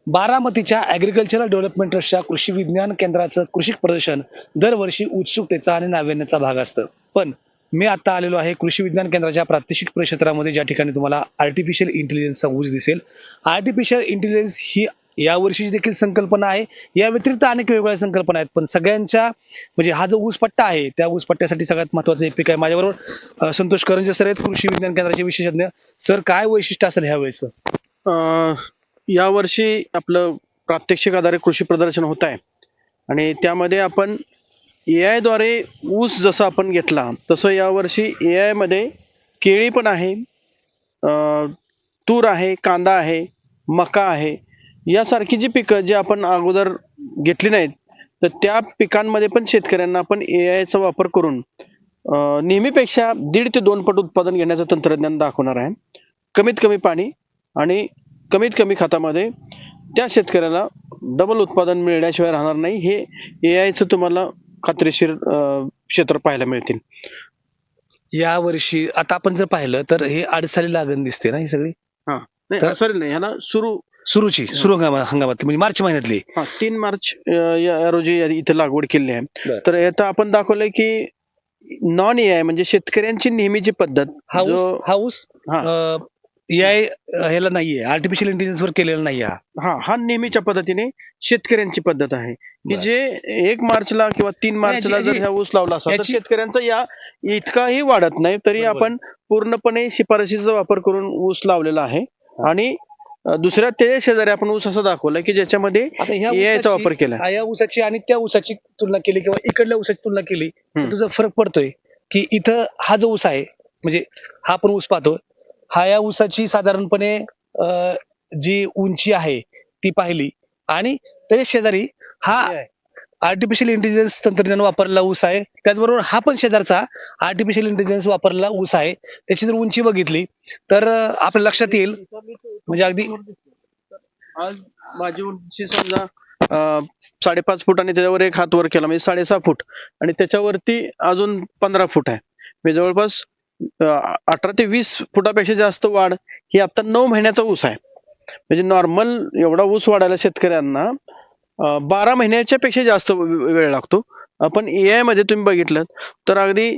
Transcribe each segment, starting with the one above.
बारामतीच्या agricultural development ट्रस्टच्या कृषी विज्ञान केंद्राचं कृषी प्रदर्शन दरवर्षी उत्सुकतेचा आणि नाविन्याचा भाग असतं. पण मी आता आलेलो आहे कृषी विज्ञान केंद्राच्या प्रात्यक्षिक परिक्षेत्रामध्ये, ज्या ठिकाणी तुम्हाला आर्टिफिशियल इंटेलिजन्सचा ऊस दिसेल. आर्टिफिशियल इंटेलिजन्स ही यावर्षीची देखील संकल्पना आहे. या व्यतिरिक्त अनेक वेगवेगळ्या संकल्पना आहेत, पण सगळ्यांच्या म्हणजे हा जो ऊस पट्टा आहे, त्या ऊस पट्ट्यासाठी सगळ्यात महत्त्वाचं हे पीक आहे. माझ्याबरोबर संतोष करंजे सर आहेत, कृषी विज्ञान केंद्राचे विशेषज्ञ. सर, काय वैशिष्ट्य असेल ह्या वेळेचं? यावर्षी आपलं प्रात्यक्षिक आधारित कृषी प्रदर्शन होत आहे आणि त्यामध्ये आपण AI द्वारे ऊस जसा आपण घेतला तसं यावर्षी AI मध्ये केळी पण आहे, तूर आहे, कांदा आहे, मका आहे. यासारखी जी पिकं जी आपण अगोदर घेतली नाहीत, तर त्या पिकांमध्ये पण शेतकऱ्यांना आपण AI चा वापर करून नेहमीपेक्षा 1.5 ते 2 पट उत्पादन घेण्याचं तंत्रज्ञान दाखवणार आहे. कमीत कमी पाणी आणि कमीत कमी खतामध्ये त्या शेतकऱ्याला डबल उत्पादन मिळण्याशिवाय राहणार नाही. हे AI चं तुम्हाला खात्रीशीर क्षेत्र पाहायला मिळतील. या वर्षी आता आपण जर पाहिलं तर हे अडसाली लागण दिसते ना ही सगळी? नाही, सॉरी, नाही, ह्याला सुरू हंगामात म्हणजे मार्च महिन्यातली. 3 मार्च या रोजी इथे लागवड केली आहे. तर आता आपण दाखवलंय की नॉन AI म्हणजे शेतकऱ्यांची नेहमीची पद्धत हाऊस AI ह्याला नाहीये, आर्टिफिशियल इंटेलिजन्स वर केलेला नाही. हा नेहमीच्या पद्धतीने शेतकऱ्यांची पद्धत आहे की जे 1 मार्चला किंवा 3 मार्चला जर ह्या ऊस लावला असता तर शेतकऱ्यांचा या इतकाही वाढत नाही, तरी आपण पूर्णपणे शिफारशीचा वापर करून ऊस लावलेला आहे. आणि दुसऱ्या ते शेजारी आपण ऊस असं दाखवलं की ज्याच्यामध्ये AI चा वापर केला. या ऊसाची आणि त्या ऊसाची तुलना केली किंवा इकडल्या ऊसाची तुलना केली तर तुझा फरक पडतोय की इथं हा जो ऊस आहे, म्हणजे हा आपण ऊस पाहतो, हा या ऊसाची साधारणपणे जी उंची आहे ती पाहिली, आणि त्याच्या शेजारी हा आर्टिफिशियल इंटेलिजन्स तंत्रज्ञान वापरलेला ऊस आहे. त्याचबरोबर हा पण शेजारचा आर्टिफिशियल इंटेलिजन्स वापरलेला ऊस आहे. त्याची जर उंची बघितली तर आपल्या लक्षात येईल, म्हणजे अगदी आज माझी उंची समजा 5.5 फूट आणि त्याच्यावर एक हात वर केला म्हणजे 6.5 फूट आणि त्याच्यावरती अजून 15 फूट आहे. म्हणजे जवळपास 18 ते 20 फुटापेक्षा जास्त वाढ ही आता 9 महिन्याचा ऊस आहे. म्हणजे नॉर्मल एवढा ऊस वाढायला शेतकऱ्यांना 12 महिन्याच्या पेक्षा जास्त वेळ लागतो. आपण AI मध्ये तुम्ही बघितलं तर अगदी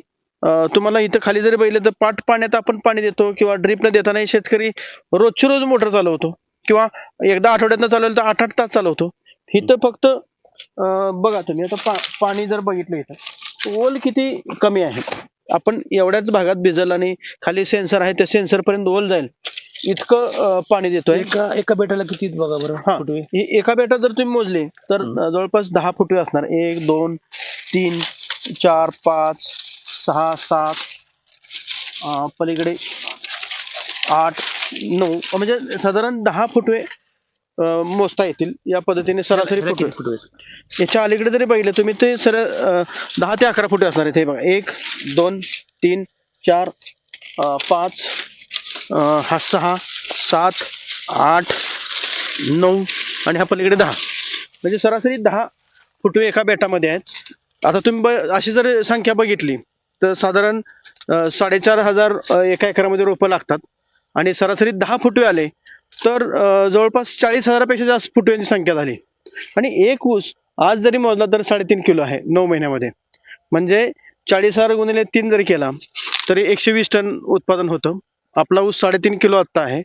तुम्हाला इथं खाली जरी बघितलं तर पाट पाण्यात आपण पाणी देतो किंवा ड्रिपने देताना शेतकरी रोजची रोज मोटर चालवतो किंवा एकदा आठवड्यातनं चालवलं तर 8-8 तास चालवतो. इथं फक्त बघा तुम्ही आता पाणी जर बघितलं इथं ओल किती कमी आहे. आपण एवढ्याच भागात भिजल आणि खाली सेन्सर आहे, त्या सेन्सर पर्यंत ओल जाईल इतकं पाणी देतोय. एका बेटाला किती बघा बरं? एका बेटात जर तुम्ही मोजले तर जवळपास 10 फुटवे असणार. 1, 2, 3, 4, 5, 6, 7, पलीकडे 8, 9 म्हणजे साधारण 10 फुटवे मोजता येतील. या पद्धतीने सरासरी फुटवे. याच्या अलीकडे जरी बघितलं तुम्ही ते 10 ते 11 फुटवे असणार आहेत. हे बघा 1, 2, 3, 4, 5, हा 6, 7, 8, 9 आणि हा पलीकडे 10. म्हणजे सरासरी 10 फुटवे एका बेटामध्ये आहेत. आता तुम्ही अशी जर संख्या बघितली तर साधारण 4,500 एका एकरामध्ये रोपं लागतात आणि सरासरी 10 फुटवे आले तर जवळपास 40,000 पेक्षा जास्त फुटव्यांची संख्या झाली. आणि एक ऊस आज जरी मोजला तर 3.5 किलो आहे 9 महिन्यामध्ये. म्हणजे 40,000 गुणिले 3 जरी केला तरी 120 टन उत्पादन होतं. आपला ऊस 3.5 किलो आत्ता आहे.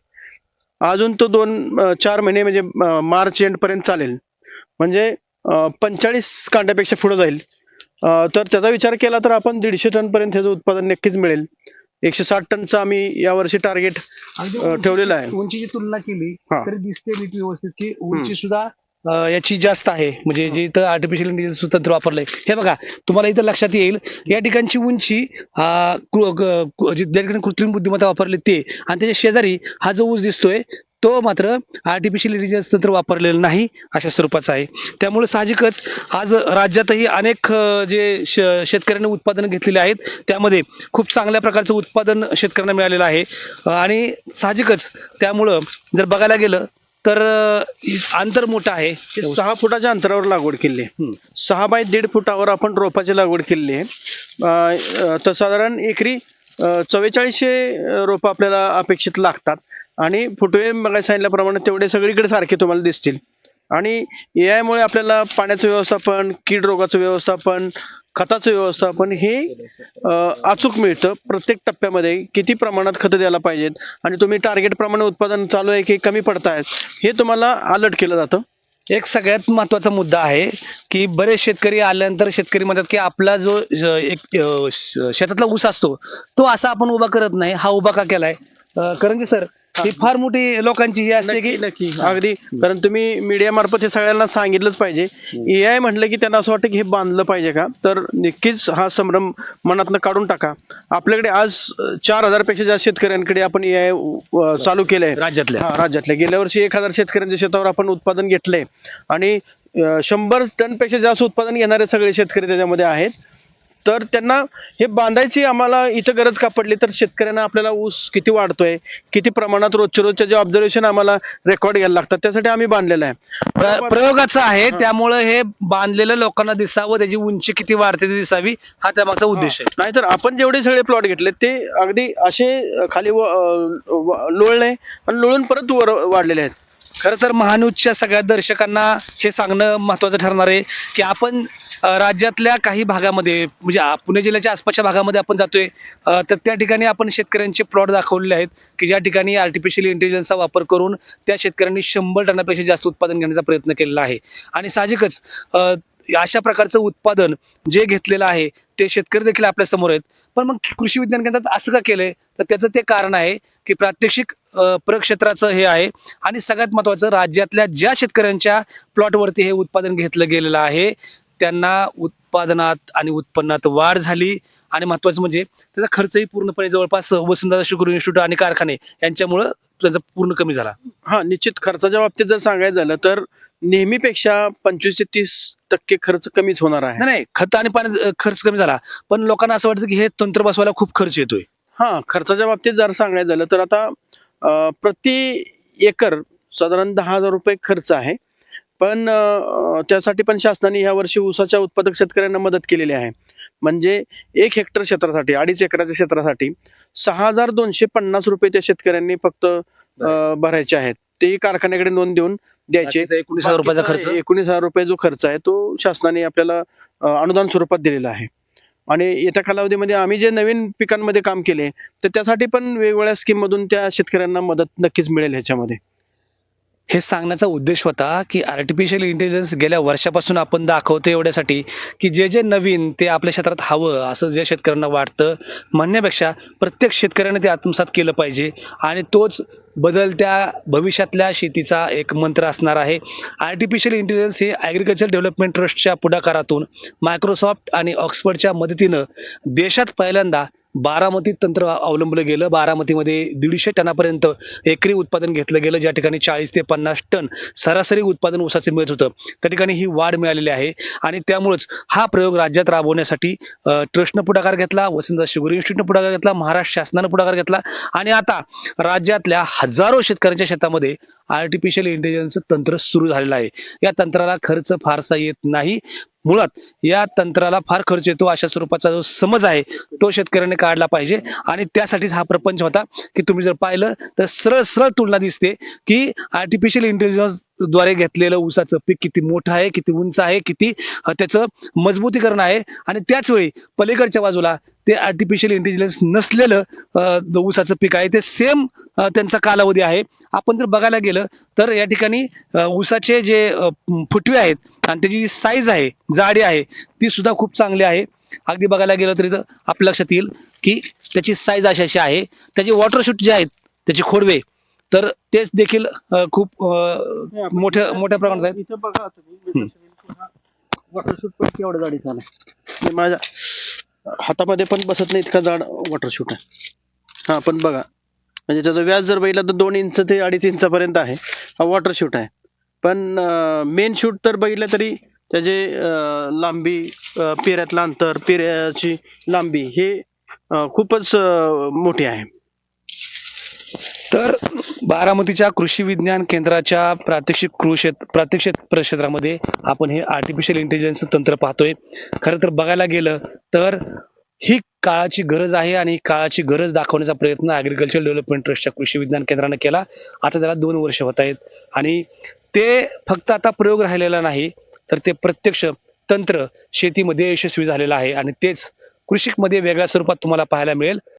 अजून तो 4 महिने म्हणजे मार्च एंड पर्यंत चालेल. म्हणजे 45 कांड्यापेक्षा पुढे जाईल. तर त्याचा विचार केला तर आपण 150 टन पर्यंत ह्याचं उत्पादन नक्कीच मिळेल. 160 टनचं आम्ही यावर्षी टार्गेट ठेवलेलं आहे. उंचीची तुलना केली तरी दिसते नीट व्यवस्थित की उंची सुद्धा याची जास्त आहे, म्हणजे जे इथं आर्टिफिशियल इंटेलिजन्स तंत्र वापरलंय. हे बघा, तुम्हाला इथं लक्षात येईल या ठिकाणची उंची ज्या ठिकाणी कृत्रिम बुद्धिमत्ता वापरली ते, आणि त्याच्या शेजारी हा जो ऊस दिसतोय तो मात्र आर्टिफिशियल इंटेलिजन्स तंत्र वापरलेलं नाही अशा स्वरूपाचा आहे. त्यामुळे साहजिकच आज राज्यातही अनेक जे शेतकऱ्यांनी उत्पादनं घेतलेली आहेत त्यामध्ये खूप चांगल्या प्रकारचं उत्पादन शेतकऱ्यांना मिळालेलं आहे. आणि साहजिकच त्यामुळं जर बघायला गेलं तर अंतर मोठं आहे. 6 फुटाच्या अंतरावर लागवड केली आहे. 6 बाय 1.5 फुटावर आपण रोपाची लागवड केलेली आहे. तर साधारण एकरी 4400 रोपं आपल्याला अपेक्षित लागतात आणि फुटवे बघायला सांगितल्याप्रमाणे तेवढे सगळीकडे सारखे तुम्हाला दिसतील. आणि AI मुळे आपल्याला पाण्याचं व्यवस्थापन, कीड रोगाचं व्यवस्थापन, खताचं व्यवस्थापन हे अचूक मिळतं. प्रत्येक टप्प्यामध्ये किती प्रमाणात खतं द्यायला पाहिजेत आणि तुम्ही टार्गेट प्रमाणे उत्पादन चालू आहे की कमी पडतायत हे तुम्हाला अलर्ट केलं जातं. एक सगळ्यात महत्वाचा मुद्दा आहे की बरेच शेतकरी आल्यानंतर शेतकरी म्हणतात की आपला जो शेतातला ऊस असतो तो असा आपण उभा करत नाही, हा उभा का केलाय? करंजी सर, ही फार मोठी लोकांची ही असते की नक्की अगदी, कारण तुम्ही मीडिया मार्फत हे सगळ्यांना सांगितलंच पाहिजे. AI म्हटलं की त्यांना असं वाटतं की हे बांधलं पाहिजे का, तर नक्कीच हा संभ्रम मनातनं काढून टाका. आपल्याकडे आज 4,000 पेक्षा जास्त शेतकऱ्यांकडे आपण AI चालू केलंय राज्यातल्या. गेल्या वर्षी 1,000 शेतकऱ्यांच्या शेतावर आपण उत्पादन घेतलंय आणि 100 टन पेक्षा जास्त उत्पादन घेणारे सगळे शेतकरी त्याच्यामध्ये आहेत. तर त्यांना हे बांधायची आम्हाला इथं गरज का पडली, तर शेतकऱ्यांना आपल्याला ऊस किती वाढतोय, किती प्रमाणात रोजच्या जे ऑब्झर्वेशन आम्हाला रेकॉर्ड घ्यायला लागतात, त्यासाठी आम्ही बांधलेलं आहे. प्रयोगाचं आहे, त्यामुळे हे बांधलेलं लोकांना दिसावं, त्याची उंची किती वाढते ती दिसावी, हा त्यामागचा उद्देश आहे. नाहीतर आपण जेवढे सगळे प्लॉट घेतले ते अगदी असे खाली लोळले आणि लोळून परत वर वाढलेले आहेत. खरं तर महान्यूजच्या सगळ्या दर्शकांना हे सांगणं महत्वाचं ठरणार आहे की आपण राज्यातल्या काही भागामध्ये म्हणजे पुणे जिल्ह्याच्या आसपासच्या भागामध्ये आपण जातोय, तर त्या ठिकाणी आपण शेतकऱ्यांचे प्लॉट दाखवलेले आहेत की ज्या ठिकाणी आर्टिफिशियल इंटेलिजन्सचा वापर करून त्या शेतकऱ्यांनी 100 टनापेक्षा जास्त उत्पादन घेण्याचा प्रयत्न केलेला आहे. आणि साहजिकच अशा प्रकारचं उत्पादन जे घेतलेलं आहे ते शेतकरी देखील आपल्या समोर आहेत. पण मग कृषी विज्ञान केंद्रात असं का केलंय, तर त्याचं ते कारण आहे की प्रात्यक्षिक प्रक्षेत्राचं हे आहे. आणि सगळ्यात महत्वाचं, राज्यातल्या ज्या शेतकऱ्यांच्या प्लॉटवरती हे उत्पादन घेतलं गेलेलं आहे त्यांना उत्पादनात आणि उत्पन्नात वाढ झाली. आणि महत्वाचं म्हणजे त्याचा खर्चही पूर्णपणे जवळपास वसंतदादा शुगर इन्स्टिट्यूट आणि कारखाने यांच्यामुळं त्याचा पूर्ण कमी झाला. हा, निश्चित खर्चाच्या बाबतीत जर सांगायचं झालं तर नेहमीपेक्षा 25 ते 30% खर्च कमीच होणार आहे. नाही, खत आणि पाणी खर्च कमी झाला, पण लोकांना असं वाटतं की हे तंत्र बसवायला खूप खर्च येतोय. हा, खर्चाच्या बाबतीत जर सांगायचं झालं तर आता प्रति एकर साधारण 10,000 रुपये खर्च आहे. पण त्यासाठी पण शासनाने ह्या वर्षी ऊसाच्या उत्पादक शेतकऱ्यांना मदत केलेली आहे. म्हणजे 1 हेक्टर क्षेत्रासाठी, 2.5 एकराच्या क्षेत्रासाठी 6,250 रुपये त्या शेतकऱ्यांनी फक्त भरायचे आहेत. ते कारखान्याकडे नोंद देऊन द्यायचे. 19,000 रुपयाचा खर्च. 19,000 रुपये जो खर्च आहे तो शासनाने आपल्याला अनुदान स्वरूपात दिलेला आहे. आणि येत्या कालावधीमध्ये आम्ही जे नवीन पिकांमध्ये काम केले तर त्यासाठी पण वेगवेगळ्या स्कीम मधून त्या शेतकऱ्यांना मदत नक्कीच मिळेल ह्याच्यामध्ये. हे सांगण्याचा उद्देश होता की आर्टिफिशियल इंटेलिजन्स गेल्या वर्षापासून आपण दाखवतो एवढ्यासाठी की जे जे नवीन ते आपल्या क्षेत्रात हवं असं जे शेतकऱ्यांना वाटतं म्हणण्यापेक्षा प्रत्येक शेतकऱ्याने ते आत्मसात केलं पाहिजे. आणि तोच बदलत्या भविष्यातल्या शेतीचा एक मंत्र असणार आहे. आर्टिफिशियल इंटेलिजन्स हे ॲग्रिकल्चर डेव्हलपमेंट ट्रस्टच्या पुढाकारातून मायक्रोसॉफ्ट आणि ऑक्सफर्डच्या मदतीनं देशात पहिल्यांदा बारामती तंत्र अवलंबलं गेलं. बारामतीमध्ये 150 टनापर्यंत एकरी उत्पादन घेतलं गेलं, ज्या ठिकाणी 40 ते 50 टन सरासरी उत्पादन ऊसाचे मिळत होतं त्या ठिकाणी ही वाढ मिळालेली आहे. आणि त्यामुळेच हा प्रयोग राज्यात राबवण्यासाठी ट्रस्टनं पुढाकार घेतला, वसंतदादा शुगर इन्स्टिट्यूटनं पुढाकार घेतला, महाराष्ट्र शासनानं पुढाकार घेतला. आणि आता राज्यातल्या हजारो शेतकऱ्यांच्या शेतामध्ये आर्टिफिशियल इंटेलिजन्सचं तंत्र सुरू झालेलं आहे. या तंत्राला खर्च फारसा येत नाही. मुळात या तंत्राला फार खर्च येतो अशा स्वरूपाचा जो समज आहे तो शेतकऱ्याने काढला पाहिजे. आणि त्यासाठीच हा प्रपंच होता की तुम्ही जर पाहिलं तर सरळ सरळ तुलना दिसते की आर्टिफिशियल इंटेलिजन्स द्वारे घेतलेलं ऊसाचं पीक किती मोठं आहे, किती उंच आहे, किती त्याचं मजबूतीकरण आहे. आणि त्याच वेळी पलीकडच्या बाजूला ते आर्टिफिशियल इंटेलिजन्स नसलेलं ऊसाचं पीक आहे, ते सेम त्यांचा कालावधी आहे. आपण जर बघायला गेलं तर या ठिकाणी ऊसाचे जे फुटवे आहेत आणि त्याची जी साईज आहे, जाडी आहे, ती सुद्धा खूप चांगली आहे. अगदी बघायला गेलं तरी आपल्या लक्षात येईल की त्याची साईज अशी आहे. त्याचे वॉटरशूट जे आहेत, त्याचे खोडवे, तर तेच देखील खूप मोठ्या प्रमाणात आहेत. इथं बघा तुम्ही वॉटरशूट पण केवढं जाडीचा आहे. माझ्या हातामध्ये पण बसत नाही इतका जाड वॉटरशूट आहे. हा, पण बघा म्हणजे त्याचं व्यास जर बघितलं तर 2 इंच ते 2.5 इंचापर्यंत आहे. हा वॉटरशूट आहे. पण मेन शूट तर बघितलं तरी त्याचे लांबी, पेऱ्यातलं अंतर, पेऱ्याची लांबी हे खूपच मोठी आहे. तर बारामतीच्या कृषी विज्ञान केंद्राच्या प्रात्यक्षिक क्षेत्रामध्ये आपण हे आर्टिफिशियल इंटेलिजन्स तंत्र पाहतोय. खरं तर बघायला गेलं तर ही काळाची गरज आहे आणि काळाची गरज दाखवण्याचा प्रयत्न ऍग्रिकल्चर डेव्हलपमेंट ट्रस्टच्या कृषी विज्ञान केंद्राने केला. आता त्याला 2 वर्ष होत आहेत आणि ते फक्त आता प्रयोग राहिलेला नाही, तर ते प्रत्यक्ष तंत्र शेतीमध्ये यशस्वी झालेलं आहे आणि तेच कृषिकमध्ये वेगळ्या स्वरूपात तुम्हाला पाहायला मिळेल.